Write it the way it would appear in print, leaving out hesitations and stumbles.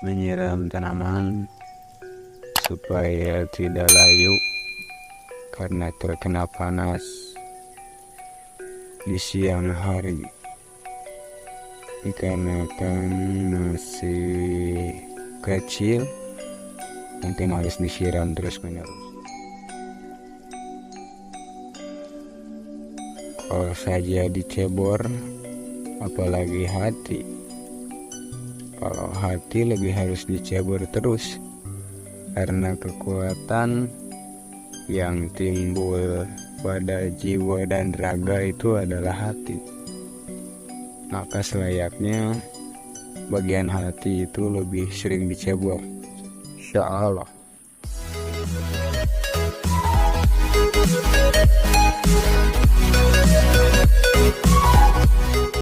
menyiram tanaman supaya tidak layu karena terkena panas di siang hari, dikarenakan masih kecil mungkin harus disiram terus menerus. Kalau saja dicebor, apalagi hati. Kalau hati lebih harus dicebor terus, karena kekuatan yang timbul pada jiwa dan raga itu adalah hati. Maka selayaknya bagian hati itu lebih sering dicebor, insya Allah.